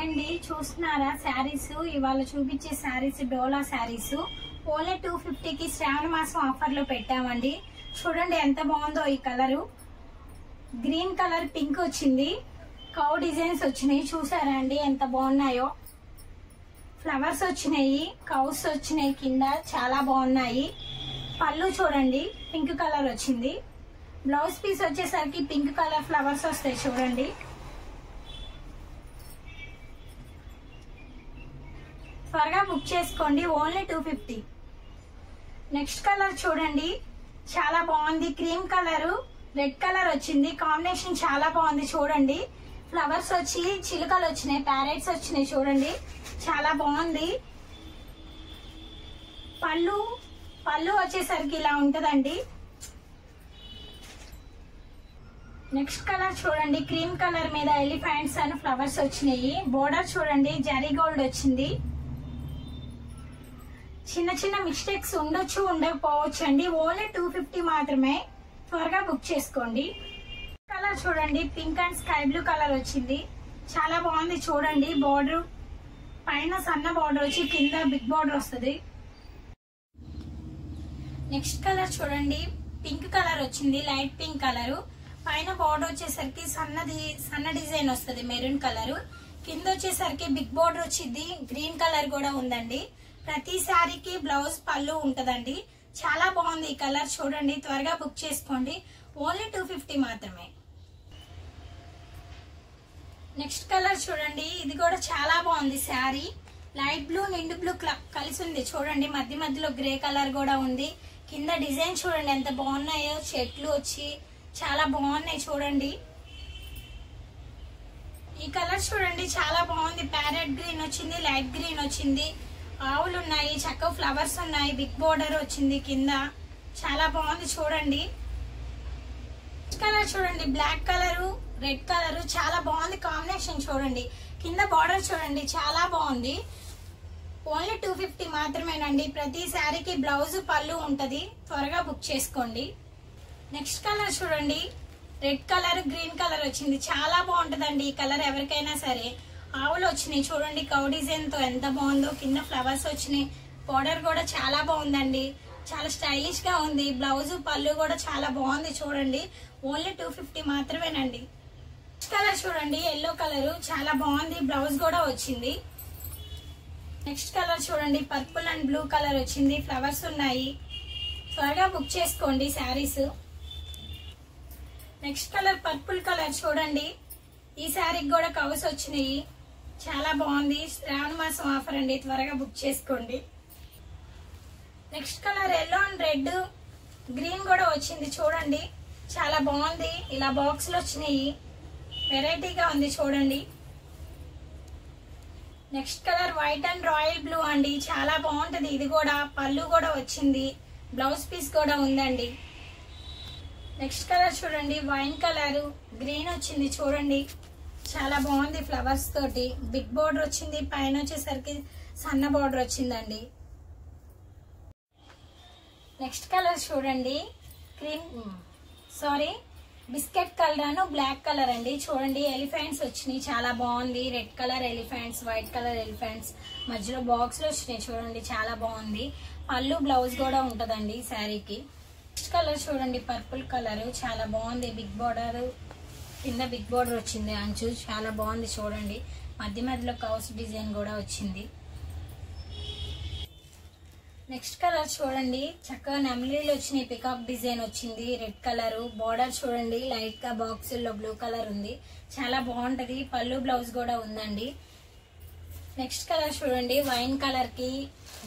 అండి చూస్తున్నారా శారీస్ ఇవాళ చూపించే శారీస్ డోలా శారీస్ ఓన్లీ 250 కి శ్రావణ మాసం ఆఫర్ లో పెట్టామండి. చూడండి ఎంత బాగుందో ఈ కలరు. గ్రీన్ కలర్ పింక్ వచ్చింది, కౌ డిజైన్స్ వచ్చినాయి. చూసారా అండి ఎంత బాగున్నాయో. ఫ్లవర్స్ వచ్చినాయి, కౌస్ వచ్చినాయి, కింద చాలా బాగున్నాయి. పళ్ళు చూడండి పింక్ కలర్ వచ్చింది. బ్లౌజ్ పీస్ వచ్చేసరికి పింక్ కలర్ ఫ్లవర్స్ వస్తాయి చూడండి. త్వరగా బుక్ చేసుకోండి, ఓన్లీ 250. నెక్స్ట్ కలర్ చూడండి చాలా బాగుంది. క్రీమ్ కలర్ రెడ్ కలర్ వచ్చింది, కాంబినేషన్ చాలా బాగుంది. చూడండి ఫ్లవర్స్ వచ్చి చిలుకలు వచ్చినాయి, ప్యారెట్స్ వచ్చినాయి. చూడండి చాలా బాగుంది. పళ్ళు వచ్చేసరికి ఇలా ఉంటదండి. నెక్స్ట్ కలర్ చూడండి క్రీమ్ కలర్ మీద ఎలిఫెంట్స్ అని ఫ్లవర్స్ వచ్చినాయి. బోర్డర్ చూడండి జరీ గోల్డ్ వచ్చింది. చిన్న చిన్న మిస్టేక్స్ ఉండొచ్చు, ఉండకపోవచ్చు అండి. ఓన్లీ 250 మాత్రమే. త్వరగా బుక్ చేసుకోండి. కలర్ చూడండి pink and sky blue colour వచ్చింది, చాలా బాగుంది. చూడండి బోర్డర్ పైన సన్న బోర్డర్ వచ్చి కింద బిగ్ బోర్డర్ వస్తుంది. నెక్స్ట్ కలర్ చూడండి పింక్ కలర్ వచ్చింది, లైట్ పింక్ కలర్. పైన బోర్డర్ వచ్చేసరికి సన్న డిజైన్ వస్తుంది మెరూన్ కలర్. కింద వచ్చేసరికి బిగ్ బోర్డర్ వచ్చింది, గ్రీన్ కలర్ కూడా ఉందండి. ప్రతి శారీకి బ్లౌజ్ పళ్ళు ఉంటదండి. చాలా బాగుంది ఈ కలర్. చూడండి త్వరగా బుక్ చేసుకోండి, ఓన్లీ 250 మాత్రమే. నెక్స్ట్ కలర్ చూడండి ఇది కూడా చాలా బాగుంది. శారీ లైట్ బ్లూ నిండు బ్లూ కలిసి ఉంది. చూడండి మధ్య మధ్యలో గ్రే కలర్ కూడా ఉంది. కింద డిజైన్ చూడండి ఎంత బాగున్నాయో, చెట్లు వచ్చి చాలా బాగున్నాయి. చూడండి ఈ కలర్ చూడండి చాలా బాగుంది. ప్యారెట్ గ్రీన్ వచ్చింది, లైట్ గ్రీన్ వచ్చింది, ఆవులు ఉన్నాయి, చక్క ఫ్లవర్స్ ఉన్నాయి, బిగ్ బోర్డర్ వచ్చింది కింద. చాలా బాగుంది. చూడండి కలర్ చూడండి బ్లాక్ కలర్ రెడ్ కలర్ చాలా బాగుంది కాంబినేషన్. చూడండి కింద బార్డర్ చూడండి చాలా బాగుంది. ఓన్లీ 250 మాత్రమేనండి. ప్రతి శారీకి బ్లౌజ్ పళ్ళు ఉంటది. త్వరగా బుక్ చేసుకోండి. నెక్స్ట్ కలర్ చూడండి రెడ్ కలర్ గ్రీన్ కలర్ వచ్చింది, చాలా బాగుంటదండి ఈ కలర్ ఎవరికైనా సరే. ఆవులు వచ్చినాయి చూడండి కౌ డిజైన్ తో ఎంత బాగుందో. కింద ఫ్లవర్స్ వచ్చినాయి, బోర్డర్ కూడా చాలా బాగుందండి, చాలా స్టైలిష్ గా ఉంది. బ్లౌజ్ పళ్ళు కూడా చాలా బాగుంది. చూడండి ఓన్లీ 250 మాత్రమేనండి. నెక్స్ట్ కలర్ చూడండి ఎల్లో కలర్ చాలా బాగుంది, బ్లౌజ్ కూడా వచ్చింది. నెక్స్ట్ కలర్ చూడండి పర్పుల్ అండ్ బ్లూ కలర్ వచ్చింది, ఫ్లవర్స్ ఉన్నాయి. త్వరగా బుక్ చేసుకోండి saris. Next colour purple colour చూడండి, ఈ శారీకి కూడా కవర్స్ వచ్చినాయి, చాలా బాగుంది. శ్రావణ మాసం ఆఫర్ అండి, త్వరగా బుక్ చేసుకోండి. Next colour yellow and red green కూడా వచ్చింది. చూడండి చాలా బాగుంది. ఇలా బాక్స్ లో వచ్చినాయి, వెరైటీగా ఉంది. చూడండి next colour white and royal blue అండి, చాలా బాగుంటది. ఇది కూడా పళ్ళు కూడా వచ్చింది, బ్లౌజ్ పీస్ కూడా ఉందండి. నెక్స్ట్ కలర్ చూడండి వైన్ కలర్ గ్రీన్ వచ్చింది. చూడండి చాలా బాగుంది. ఫ్లవర్స్ తోటి బిగ్ బోర్డర్ వచ్చింది, పైన వచ్చేసరికి సన్న బోర్డర్ వచ్చిందండి. నెక్స్ట్ కలర్ చూడండి బిస్కెట్ కలర్ అను బ్లాక్ కలర్ అండి. చూడండి ఎలిఫెంట్స్ వచ్చినాయి, చాలా బాగుంది. Red colour elephants, white colour elephants మధ్యలో బాక్స్ లో వచ్చినాయి. చూడండి చాలా బాగుంది. పళ్ళు బ్లౌజ్ కూడా ఉంటదండి శారీకి. నెక్స్ట్ కలర్ చూడండి పర్పుల్ కలర్ చాలా బాగుంది. బిగ్ బోర్డర్ కింద బిగ్ బోర్డర్ వచ్చింది, అంచు చాలా బాగుంది. చూడండి మధ్య మధ్యలో కౌస్ డిజైన్ కూడా వచ్చింది. నెక్స్ట్ కలర్ చూడండి చక్కగా నెమలీలు వచ్చినాయి, పికాక్ డిజైన్ వచ్చింది. రెడ్ కలర్ బోర్డర్ చూడండి లైట్ గా బాక్స్ లో బ్లూ కలర్ ఉంది, చాలా బాగుంటది. పళ్ళు బ్లౌజ్ కూడా ఉందండి. నెక్స్ట్ కలర్ చూడండి వైన్ కలర్ కి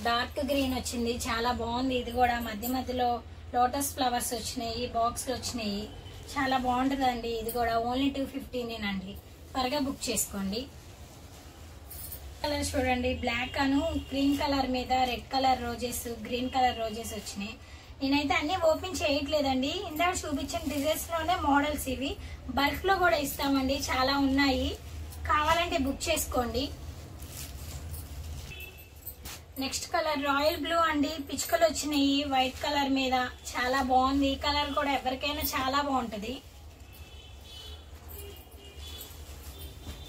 డార్క్ గ్రీన్ వచ్చింది, చాలా బాగుంది. ఇది కూడా మధ్య మధ్యలో లోటస్ ఫ్లవర్స్ వచ్చినాయి, బాక్స్ లో వచ్చినాయి, చాలా బాగుంటదండి. ఇది కూడా ఓన్లీ 250నేనండి. త్వరగా బుక్ చేసుకోండి. కలర్ చూడండి బ్లాక్ అను క్రీమ్ కలర్ మీద red colour roses, green colour roses వచ్చినాయి. నేనైతే అన్ని ఓపెన్ చేయట్లేదండి, ఇందాక చూపించిన డిజైన్స్ లోనే మోడల్స్ ఇవి. బల్క్ లో కూడా ఇస్తామండి, చాలా ఉన్నాయి, కావాలంటే బుక్ చేసుకోండి. నెక్స్ట్ కలర్ రాయల్ బ్లూ అండి, పిచ్చుకలు వచ్చినాయి వైట్ కలర్ మీద, చాలా బాగుంది. ఈ కలర్ కూడా ఎవరికైనా చాలా బాగుంటది.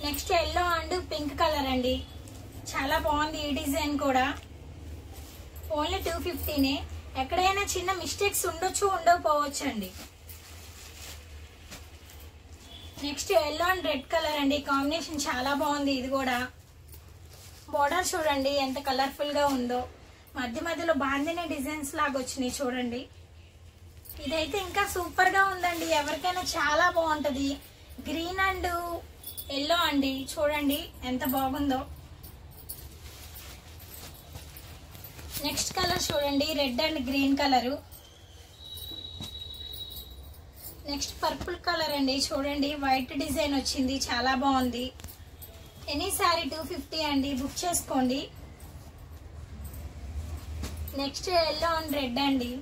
Next yellow and pink colour colour అండి, చాలా బాగుంది ఈ డిజైన్ కూడా. ఓన్లీ 250నే. ఎక్కడైనా చిన్న మిస్టేక్స్ ఉండొచ్చు ఉండకపోవచ్చు అండి. Next yellow and red colour అండి, కాంబినేషన్ చాలా బాగుంది. ఇది కూడా బోర్డర్ చూడండి ఎంత కలర్ఫుల్ గా ఉందో. మధ్య మధ్యలో బాందిని డిజైన్స్ లాగా వచ్చినాయి చూడండి. ఇదైతే ఇంకా సూపర్ గా ఉందండి, ఎవరికైనా చాలా బాగుంటది. గ్రీన్ అండ్ ఎల్లో అండి, చూడండి ఎంత బాగుందో. నెక్స్ట్ కలర్ చూడండి, red and green colour. Next purple colour అండి, చూడండి వైట్ డిజైన్ వచ్చింది, చాలా బాగుంది. ఎనీ సారీ 250 అండి, బుక్ చేసుకోండి. నెక్స్ట్ ఎల్లో అండ్ రెడ్ అండి.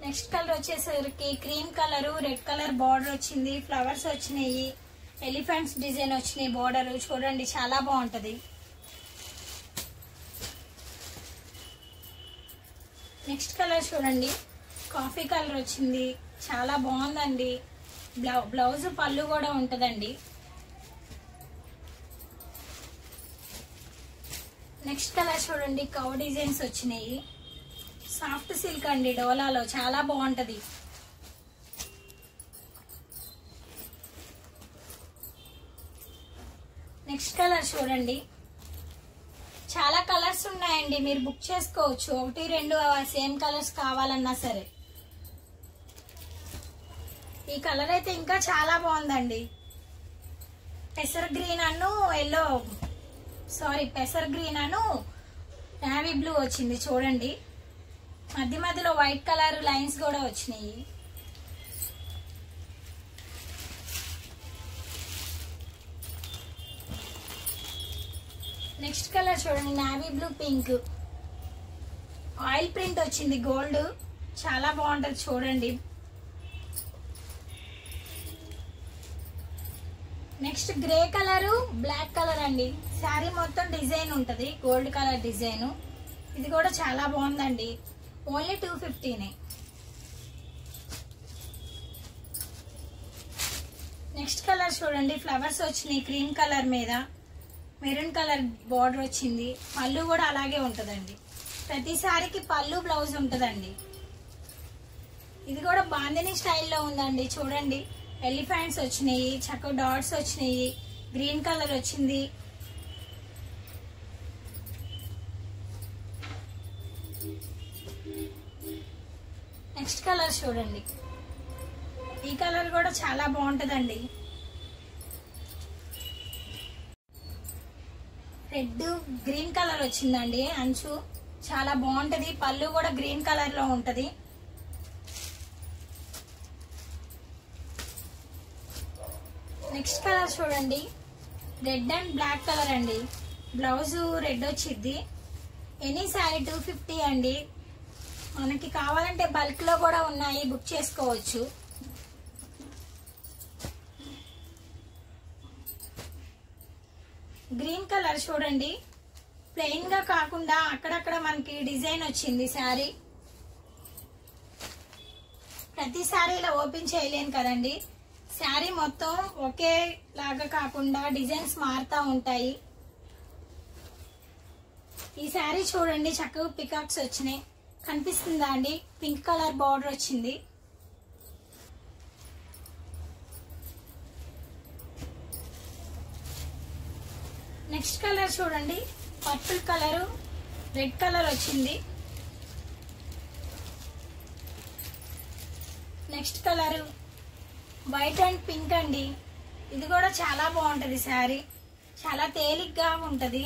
నెక్స్ట్ కలర్ వచ్చేసరికి cream colour, red colour border వచ్చింది, ఫ్లవర్స్ వచ్చినాయి, ఎలిఫెంట్స్ డిజైన్ వచ్చినాయి బార్డర్, చూడండి చాలా బాగుంటది. నెక్స్ట్ కలర్ చూడండి, కాఫీ కలర్ వచ్చింది, చాలా బాగుందండి. బ్లౌజ్ పళ్ళు కూడా ఉంటదండి. నెక్స్ట్ కలర్ చూడండి, కౌ డిజైన్స్ వచ్చినాయి, సాఫ్ట్ సిల్క్ అండి, డోలాలో చాలా బాగుంటది. నెక్స్ట్ కలర్ చూడండి, చాలా కలర్స్ ఉన్నాయండి, మీరు బుక్ చేసుకోవచ్చు. 1, 2 సేమ్ కలర్స్ కావాలన్నా సరే. ఈ కలర్ అయితే ఇంకా చాలా బాగుందండి. పెసర్ గ్రీన్ అను ఎల్లో పెసర్ గ్రీన్ అను నేవీ బ్లూ వచ్చింది చూడండి. మధ్య మధ్యలో వైట్ కలర్ లైన్స్ కూడా వచ్చినాయి. నెక్స్ట్ కలర్ చూడండి, navy blue pink, oil print వచ్చింది గోల్డ్, చాలా బాగుంటది చూడండి. Next grey colour, black colour అండి, శారీ మొత్తం డిజైన్ ఉంటది, గోల్డ్ కలర్ డిజైన్. ఇది కూడా చాలా బాగుందండి, ఓన్లీ 250నే. నెక్స్ట్ కలర్ చూడండి, ఫ్లవర్స్ వచ్చినాయి క్రీమ్ కలర్ మీద, మెరూన్ కలర్ బార్డర్ వచ్చింది, పళ్ళు కూడా అలాగే ఉంటదండి. ప్రతి సారీకి పళ్ళు బ్లౌజ్ ఉంటదండి. ఇది కూడా బాందిని స్టైల్లో ఉందండి, చూడండి ఎలిఫెంట్స్ వచ్చినాయి, చక్కగా డాట్స్ వచ్చినాయి, గ్రీన్ కలర్ వచ్చింది. నెక్స్ట్ కలర్ చూడండి, ఈ కలర్ కూడా చాలా బాగుంటదండి. రెడ్ గ్రీన్ కలర్ వచ్చిందండి అంచు, చాలా బాగుంటది. పళ్ళు కూడా గ్రీన్ కలర్ లో ఉంటది. నెక్స్ట్ కలర్ చూడండి, రెడ్ అండ్ బ్లాక్ కలర్ అండి, బ్లౌజ్ రెడ్ వచ్చింది. ఎనీ సారీ 250 అండి. మనకి కావాలంటే బల్క్ లో కూడా ఉన్నాయి, బుక్ చేసుకోవచ్చు. గ్రీన్ కలర్ చూడండి, ప్లెయిన్ గా కాకుండా అక్కడక్కడ మనకి డిజైన్ వచ్చింది శారీ. ప్రతి శారీ ఇలా ఓపెన్ చేయలేను కదండి, శారీ మొత్తం ఒకే లాగా కాకుండా డిజైన్స్ మారుతా ఉంటాయి. ఈ శారీ చూడండి చక్కగా పికాక్స్ వచ్చినాయి, కనిపిస్తుందా అండి? పింక్ కలర్ బార్డర్ వచ్చింది. నెక్స్ట్ కలర్ చూడండి, పర్పుల్ కలర్, రెడ్ కలర్ వచ్చింది. Next colour white and pink అండి, ఇది కూడా చాలా బాగుంటది శారీ, చాలా తేలిగ్గా ఉంటది.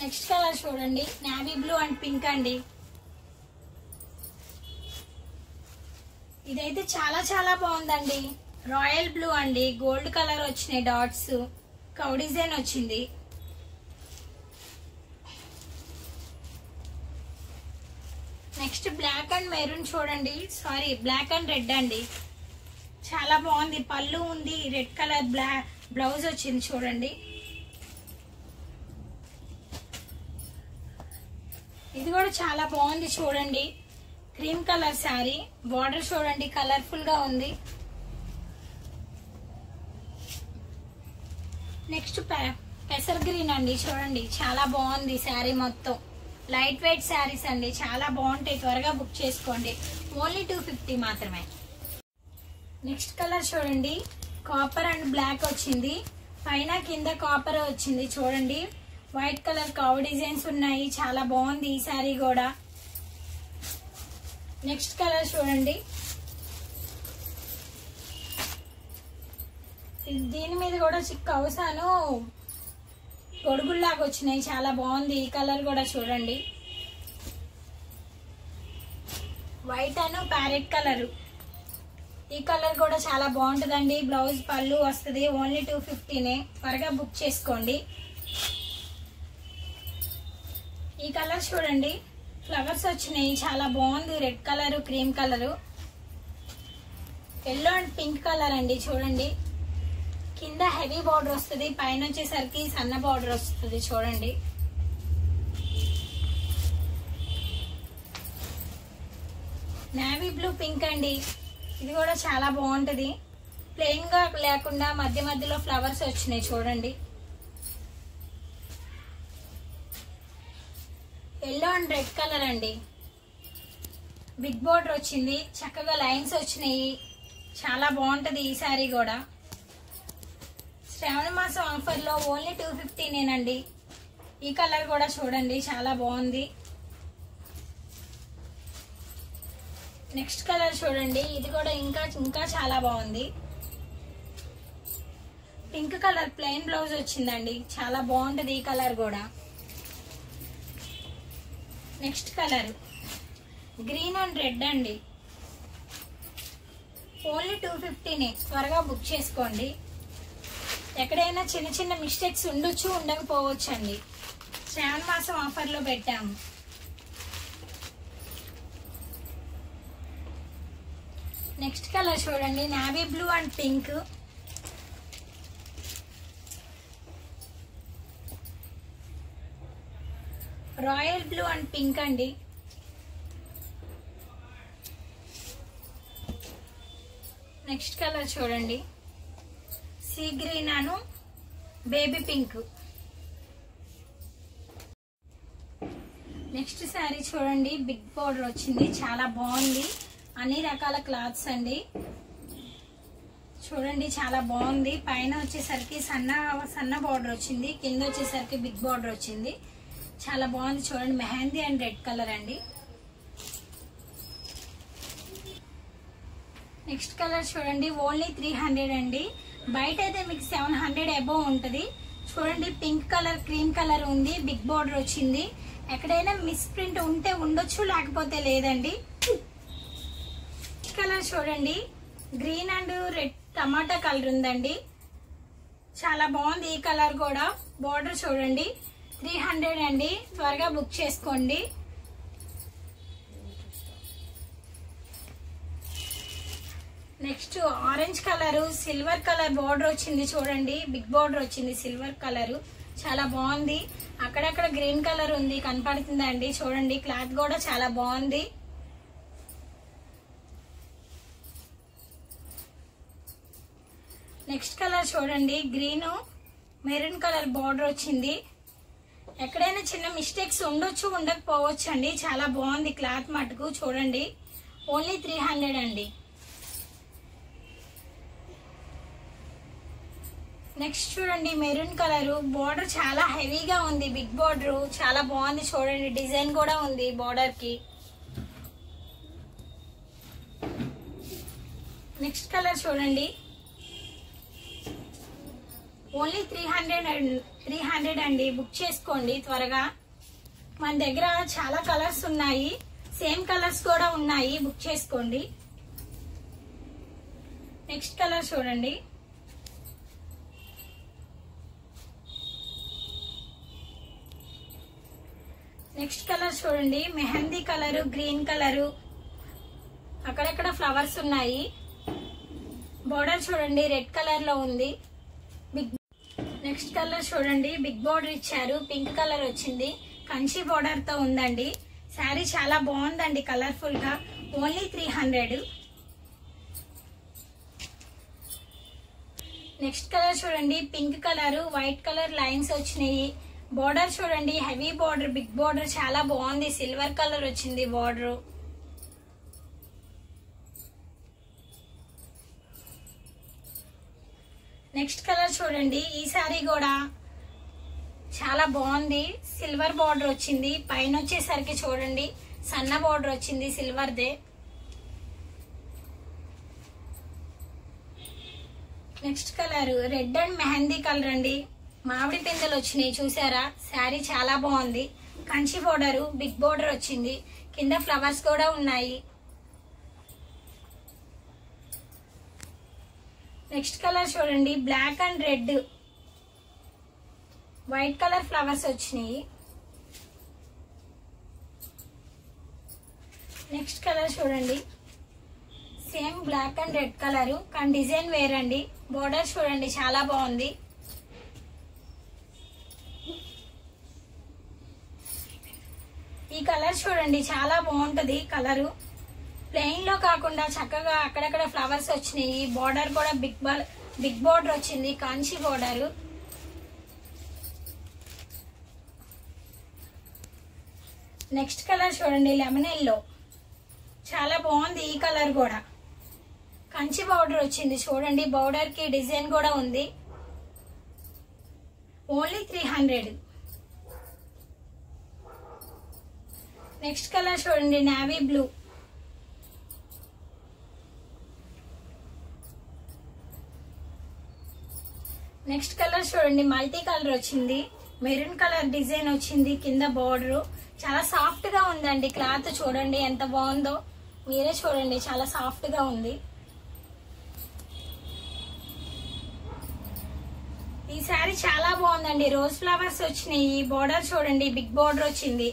నెక్స్ట్ కలర్ చూడండి, నేవీ బ్లూ అండ్ పింక్ అండి, ఇదైతే చాలా చాలా బాగుందండి. రాయల్ బ్లూ అండి, గోల్డ్ కలర్ వచ్చినాయి, డాట్స్, కౌ డిజైన్ వచ్చింది. నెక్స్ట్ బ్లాక్ అండ్ మెరూన్ చూడండి, బ్లాక్ అండ్ రెడ్ అండి, చాలా బాగుంది. పళ్ళు ఉంది, రెడ్ కలర్ బ్లౌజ్ వచ్చింది చూడండి. ఇది కూడా చాలా బాగుంది చూడండి, క్రీమ్ కలర్ శారీ, బార్డర్ చూడండి కలర్ఫుల్ గా ఉంది. నెక్స్ట్ పెసర్ గ్రీన్ అండి, చూడండి చాలా బాగుంది శారీ మొత్తం. లైట్ వెయిట్ శారీస్ అండి, చాలా బాగుంటాయి. త్వరగా బుక్ చేసుకోండి. ఓన్లీ 250 మాత్రమే. నెక్స్ట్ కలర్ చూడండి, కాపర్ అండ్ బ్లాక్ వచ్చింది. పైన కింద కాపర్ వచ్చింది. చూడండి వైట్ కలర్ కవ్ డిజైన్స్ ఉన్నాయి. చాలా బాగుంది ఈ శారీ కూడా. నెక్స్ట్ కలర్ చూడండి, దీని మీద కూడా కవసాను గొడుగుల్లాగా వచ్చినాయి. చాలా బాగుంది ఈ కలర్ కూడా. చూడండి వైట్ అను ప్యారెట్ కలర్. ఈ కలర్ కూడా చాలా బాగుంటుందండి. బ్లౌజ్ పళ్ళు వస్తుంది. ఓన్లీ 250నే. త్వరగా బుక్ చేసుకోండి. ఈ కలర్ చూడండి, ఫ్లవర్స్ వచ్చినాయి. చాలా బాగుంది. Red colour, cream colour, yellow and pink colour అండి. చూడండి కింద హెవీ బార్డర్ వస్తుంది, పైన వచ్చేసరికి సన్న బార్డర్ వస్తుంది. చూడండి నేవీ బ్లూ పింక్ అండి. ఇది కూడా చాలా బాగుంటది. ప్లెయిన్ గా లేకుండా మధ్య మధ్యలో ఫ్లవర్స్ వచ్చినాయి. చూడండి ఎల్లో అండ్ రెడ్ కలర్ అండి. బిగ్ బార్డర్ వచ్చింది. చక్కగా లైన్స్ వచ్చినాయి. చాలా బాగుంటది ఈ శారీ కూడా. శ్రావణ మాసం ఆఫర్ లో ఓన్లీ 250నేనండి. ఈ కలర్ కూడా చూడండి చాలా బాగుంది. నెక్స్ట్ కలర్ చూడండి, ఇది కూడా ఇంకా చాలా బాగుంది. పింక్ కలర్ ప్లెయిన్ బ్లౌజ్ వచ్చిందండి. చాలా బాగుంటది ఈ కలర్ కూడా. Next colour green and red అండి. ఓన్లీ 250నే. త్వరగా బుక్ చేసుకోండి. ఎక్కడైనా చిన్న చిన్న మిస్టేక్స్ ఉండొచ్చు, ఉండకపోవచ్చు అండి. శ్రావణ మాసం ఆఫర్ లో పెట్టాము. నెక్స్ట్ కలర్ చూడండి, navy blue and pink. Royal blue and pink అండి. నెక్స్ట్ కలర్ చూడండి, సీ గ్రీన్ అను బేబీ పింక్. నెక్స్ట్ శారీ చూడండి, బిగ్ బార్డర్ వచ్చింది. చాలా బాగుంది. అన్ని రకాల క్లాత్స్ అండి. చూడండి చాలా బాగుంది. పైన వచ్చేసరికి సన్న బార్డర్ వచ్చింది. కింద వచ్చేసరికి బిగ్ బార్డర్ వచ్చింది. చాలా బాగుంది. చూడండి మెహందీ అండ్ రెడ్ కలర్ అండి. నెక్స్ట్ కలర్ చూడండి, ఓన్లీ 300 అండి. బయట అయితే మీకు 700 అబోవ్ ఉంటుంది. చూడండి పింక్ కలర్, క్రీమ్ కలర్ ఉంది. బిగ్ బార్డర్ వచ్చింది. ఎక్కడైనా మిస్ ప్రింట్ ఉంటే ఉండొచ్చు, లేకపోతే లేదండి. కలర్ చూడండి, green and red tomato colour ఉందండి. చాలా బాగుంది ఈ కలర్ కూడా. బార్డర్ చూడండి 300 అండి. త్వరగా బుక్ చేసుకోండి. Next orange colour, silver colour border వచ్చింది. చూడండి బిగ్ బార్డర్ వచ్చింది. సిల్వర్ కలర్ చాలా బాగుంది. అక్కడక్కడ గ్రీన్ కలర్ ఉంది, కనపడుతుందండి. చూడండి క్లాత్ కూడా చాలా బాగుంది. నెక్స్ట్ కలర్ చూడండి, గ్రీన్ మెరూన్ కలర్ బార్డర్ వచ్చింది. ఎక్కడైనా చిన్న మిస్టేక్స్ ఉండొచ్చు, ఉండకపోవచ్చు అండి. చాలా బాగుంది క్లాత్ మటుకు. చూడండి ఓన్లీ 300 అండి. నెక్స్ట్ చూడండి మెరూన్ కలర్ బార్డర్ చాలా హెవీగా ఉంది. బిగ్ బార్డర్ చాలా బాగుంది. చూడండి డిజైన్ కూడా ఉంది బార్డర్ కి. నెక్స్ట్ కలర్ చూడండి, ఓన్లీ 300 అండి. బుక్ చేసుకోండి త్వరగా. మన దగ్గర చాలా కలర్స్ ఉన్నాయి, సేమ్ కలర్స్ కూడా ఉన్నాయి. బుక్ చేసుకోండి. నెక్స్ట్ కలర్ చూడండి, నెక్స్ట్ కలర్ చూడండి మెహందీ కలర్, గ్రీన్ కలర్, అక్కడక్కడ ఫ్లవర్స్ ఉన్నాయి. బోర్డర్ చూడండి రెడ్ కలర్ లో ఉంది. నెక్స్ట్ కలర్ చూడండి, బిగ్ బార్డర్ ఇచ్చారు. పింక్ కలర్ వచ్చింది. కంచి బార్డర్ తో ఉందండి. శారీ చాలా బాగుందండి, కలర్ఫుల్ గా. ఓన్లీ 300. నెక్స్ట్ కలర్ చూడండి, pink colour, white colour lines వచ్చినాయి. బోర్డర్ చూడండి, హెవీ బోర్డర్, బిగ్ బోర్డర్, చాలా బాగుంది. సిల్వర్ కలర్ వచ్చింది బోర్డర్. నెక్స్ట్ కలర్ చూడండి, ఈ సారీ కూడా చాలా బాగుంది. సిల్వర్ బోర్డర్ వచ్చింది. పైన వచ్చేసరికి చూడండి సన్న బోర్డర్ వచ్చింది సిల్వర్దే. Next colour red and mehndi colour అండి. మామిడి పిందెలు వచ్చినాయి చూసారా. శారీ చాలా బాగుంది. కంచి బోర్డర్, బిగ్ బోర్డర్ వచ్చింది. కింద ఫ్లవర్స్ కూడా ఉన్నాయి. నెక్స్ట్ కలర్ చూడండి, black and red, white colour flowers వచ్చినాయి. నెక్స్ట్ కలర్ చూడండి, same black and red colour, కానీ డిజైన్ వేరండి. బోర్డర్ చూడండి చాలా బాగుంది. ఈ కలర్ చూడండి చాలా బాగుంటది. కలరు ప్లెయిన్ లో కాకుండా చక్కగా అక్కడక్కడ ఫ్లవర్స్ వచ్చినాయి. బోర్డర్ కూడా బిగ్ బోర్డర్ వచ్చింది, కంచి బోర్డర్. నెక్స్ట్ కలర్ చూడండి, లెమన్ ఎల్లో, చాలా బాగుంది. ఈ కలర్ కూడా కంచి బోర్డర్ వచ్చింది చూడండి. బోర్డర్ కి డిజైన్ కూడా ఉంది. ఓన్లీ 300. నెక్స్ట్ కలర్ చూడండి, నేవీ బ్లూ. నెక్స్ట్ కలర్ చూడండి, మల్టీ కలర్ వచ్చింది. మెరూన్ కలర్ డిజైన్ వచ్చింది. కింద బోర్డర్ చాలా సాఫ్ట్ గా ఉందండి. క్లాత్ చూడండి ఎంత బాగుందో, మీరే చూడండి, చాలా సాఫ్ట్ గా ఉంది. ఈ శారీ చాలా బాగుందండి. రోజ్ ఫ్లవర్స్ వచ్చినాయి. బోర్డర్ చూడండి, బిగ్ బోర్డర్ వచ్చింది.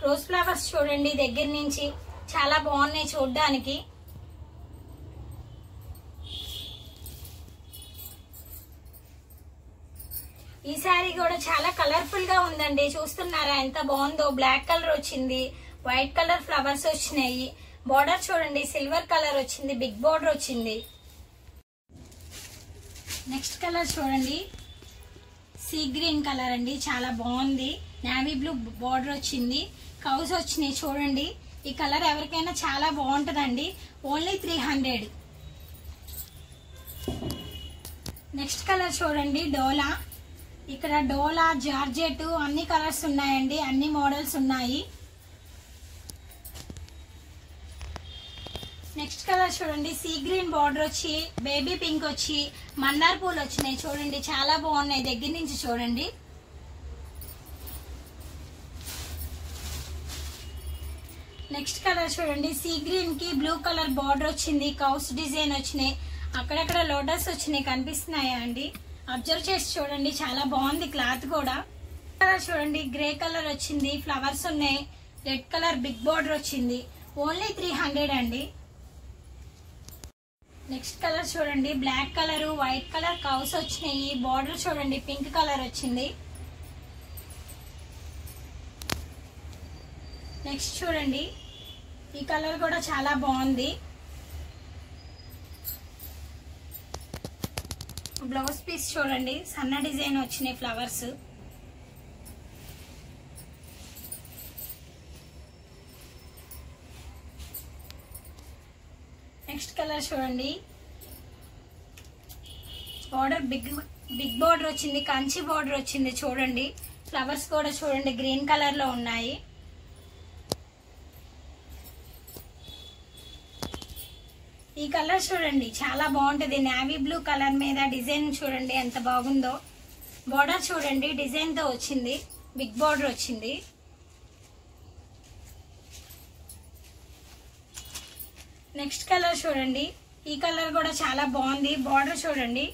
రోజ్ ఫ్లవర్స్ చూడండి దగ్గర నుంచి చాలా బాగున్నాయి చూడడానికి. ఈ శారీ కూడా చాలా కలర్ఫుల్ గా ఉందండి. చూస్తున్నారా ఎంత బాగుందో. బ్లాక్ కలర్ వచ్చింది, వైట్ కలర్ ఫ్లవర్స్ వచ్చినాయి. బోర్డర్ చూడండి సిల్వర్ కలర్ వచ్చింది, బిగ్ బోర్డర్ వచ్చింది. నెక్స్ట్ కలర్ చూడండి, సీ గ్రీన్ కలర్ అండి, చాలా బాగుంది. నేవీ బ్లూ బోర్డర్ వచ్చింది, కౌస్ వచ్చినాయి చూడండి. ఈ కలర్ ఎవరికైనా చాలా బాగుంటదండి. ఓన్లీ 300. నెక్స్ట్ కలర్ చూడండి, డోలా. ఇక్కడ డోలా, జార్జెట్ అన్ని కలర్స్ ఉన్నాయండి, అన్ని మోడల్స్ ఉన్నాయి. నెక్స్ట్ కలర్ చూడండి, సీ గ్రీన్ బార్డర్ వచ్చి, బేబీ పింక్ వచ్చి, మందార్ పూలు వచ్చినాయి చూడండి, చాలా బాగున్నాయి. దగ్గర నుంచి చూడండి. నెక్స్ట్ కలర్ చూడండి, సీ గ్రీన్ కి బ్లూ కలర్ బార్డర్ వచ్చింది. కౌస్ డిజైన్ వచ్చినాయి. అక్కడక్కడ లోటస్ వచ్చినాయి, కనిపిస్తున్నాయా అండి? అబ్జర్వ్ చేసి చూడండి, చాలా బాగుంది క్లాత్ కూడా. కలర్ చూడండి, గ్రే కలర్ వచ్చింది. ఫ్లవర్స్ ఉన్నాయి. రెడ్ కలర్ బిగ్ బోర్డర్ వచ్చింది. ఓన్లీ 300 అండి. నెక్స్ట్ కలర్ చూడండి, బ్లాక్ కలర్, వైట్ కలర్ కౌస్ వచ్చినాయి. బోర్డర్ చూడండి పింక్ కలర్ వచ్చింది. నెక్స్ట్ చూడండి, ఈ కలర్ కూడా చాలా బాగుంది. బ్లౌజ్ పీస్ చూడండి, సన్న డిజైన్ వచ్చినాయి ఫ్లవర్స్. నెక్స్ట్ కలర్ చూడండి, బోర్డర్ బిగ్ బోర్డర్ వచ్చింది, కంచి బోర్డర్ వచ్చింది చూడండి. ఫ్లవర్స్ కూడా చూడండి గ్రీన్ కలర్ లో ఉన్నాయి. ఈ కలర్ చూడండి చాలా బాగుంటది. నేవీ బ్లూ కలర్ మీద డిజైన్ చూడండి ఎంత బాగుందో. బోర్డర్ చూడండి డిజైన్ తో వచ్చింది, బిగ్ బోర్డర్ వచ్చింది. నెక్స్ట్ కలర్ చూడండి, ఈ కలర్ కూడా చాలా బాగుంది. బోర్డర్ చూడండి,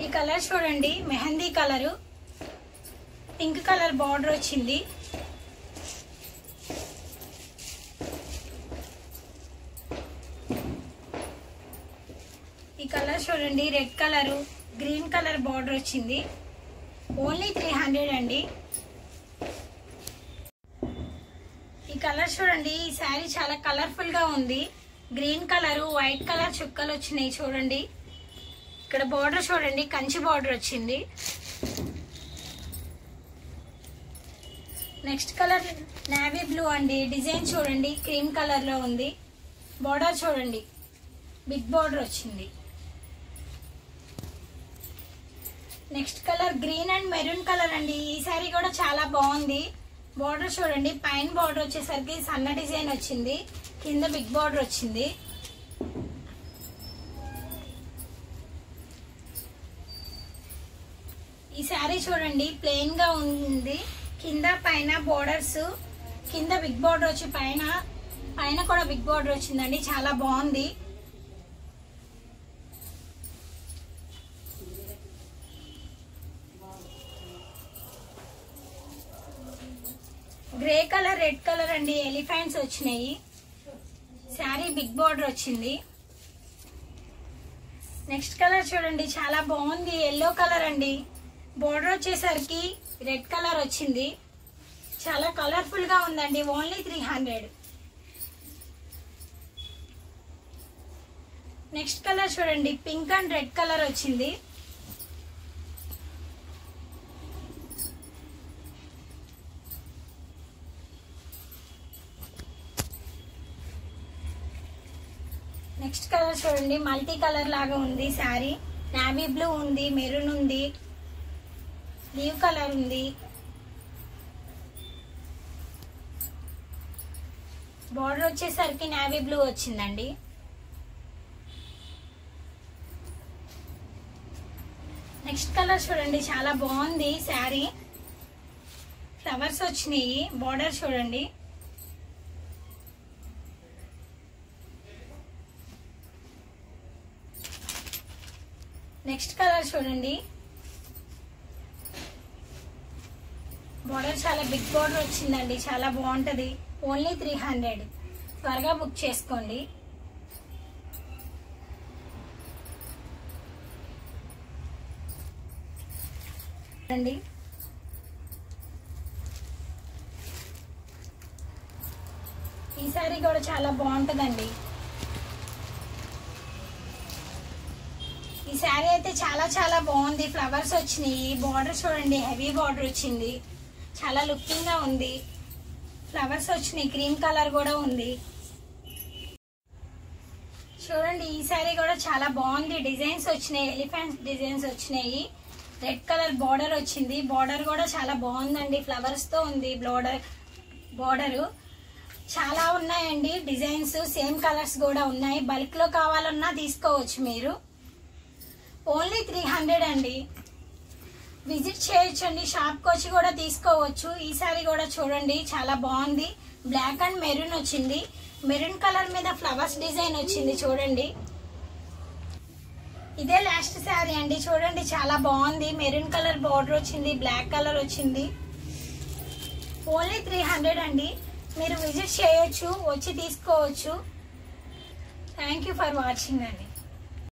ఈ కలర్ చూడండి mehndi colour, pink colour border వచ్చింది. చూడండి, red colour green colour border వచ్చింది. ఓన్లీ 300 అండి. ఈ కలర్ చూడండి, ఈ శారీ చాలా కలర్ఫుల్ గా ఉంది. గ్రీన్ కలర్ వైట్ కలర్ చుక్కలు వచ్చినాయి చూడండి. ఇక్కడ బార్డర్ చూడండి, కంచి బార్డర్ వచ్చింది. నెక్స్ట్ కలర్ నేవీ బ్లూ అండి. డిజైన్ చూడండి, క్రీమ్ కలర్ లో ఉంది. బార్డర్ చూడండి, బిగ్ బార్డర్ వచ్చింది. Next colour green and maroon colour అండి. ఈ సారీ కూడా చాలా బాగుంది. బార్డర్ చూడండి, పైన బార్డర్ వచ్చేసరికి సన్న డిజైన్ వచ్చింది, కింద బిగ్ బార్డర్ వచ్చింది. ఈ సారీ చూడండి, ప్లెయిన్ గా ఉంది. కింద పైన బోర్డర్స్, కింద బిగ్ బార్డర్ వచ్చి పైన కూడా బిగ్ బార్డర్ వచ్చిందండి. చాలా బాగుంది. గ్రే కలర్ రెడ్ కలర్ అండి. ఎలిఫెంట్స్ వచ్చినాయి. శారీ బిగ్ బార్డర్ వచ్చింది. నెక్స్ట్ కలర్ చూడండి, చాలా బాగుంది. ఎల్లో కలర్ అండి. బోర్డర్ వచ్చేసరికి రెడ్ కలర్ వచ్చింది. చాలా కలర్ఫుల్ గా ఉందండి. ఓన్లీ 300. నెక్స్ట్ కలర్ చూడండి, పింక్ అండ్ రెడ్ కలర్ వచ్చింది. నెక్స్ట్ కలర్ చూడండి, మల్టీ కలర్ లాగా ఉంది శారీ. నేవీ బ్లూ ఉంది, మెరూన్ ఉంది, లీవ్ కలర్ ఉంది. బార్డర్ వచ్చేసరికి నేవీ బ్లూ వచ్చిందండి. నెక్స్ట్ కలర్ చూడండి, చాలా బాగుంది శారీ. ఫ్లవర్స్ వచ్చినాయి. బార్డర్ చూడండి. నెక్స్ట్ కలర్ చూడండి, బార్డర్ చాలా బిగ్ బార్డర్ వచ్చిందండి. చాలా బాగుంటది. ఓన్లీ 300. త్వరగా బుక్ చేసుకోండి. అండి ఈ సారీ కూడా చాలా బాగుంటదండి. ఈ శారీ అయితే చాలా బాగుంది. ఫ్లవర్స్ వచ్చినాయి. బార్డర్ చూడండి, హెవీ బార్డర్ వచ్చింది. చాలా లుకింగ్ గా ఉంది. ఫ్లవర్స్ వచ్చినాయి. క్రీమ్ కలర్ కూడా ఉంది. చూడండి, ఈ శారీ కూడా చాలా బాగుంది. డిజైన్స్ వచ్చినాయి, ఎలిఫెంట్ డిజైన్స్ వచ్చినాయి. రెడ్ కలర్ బార్డర్ వచ్చింది. బార్డర్ కూడా చాలా బాగుందండి. ఫ్లవర్స్ తో ఉంది బార్డర్. చాలా ఉన్నాయండి డిజైన్స్. సేమ్ కలర్స్ కూడా ఉన్నాయి. బల్క్ లో కావాలన్నా తీసుకోవచ్చు మీరు. ఓన్లీ 300 అండి. విజిట్ చేయొచ్చండి. షాప్కి వచ్చి కూడా తీసుకోవచ్చు. ఈ సారీ కూడా చూడండి, చాలా బాగుంది. బ్లాక్ అండ్ మెరూన్ వచ్చింది. మెరూన్ కలర్ మీద ఫ్లవర్స్ డిజైన్ వచ్చింది చూడండి. ఇదే లాస్ట్ శారీ అండి. చూడండి, చాలా బాగుంది. మెరూన్ కలర్ బార్డర్ వచ్చింది, బ్లాక్ కలర్ వచ్చింది. ఓన్లీ 300 అండి. మీరు విజిట్ చేయొచ్చు, వచ్చి తీసుకోవచ్చు. థ్యాంక్ యూ ఫర్ వాచింగ్ అండి.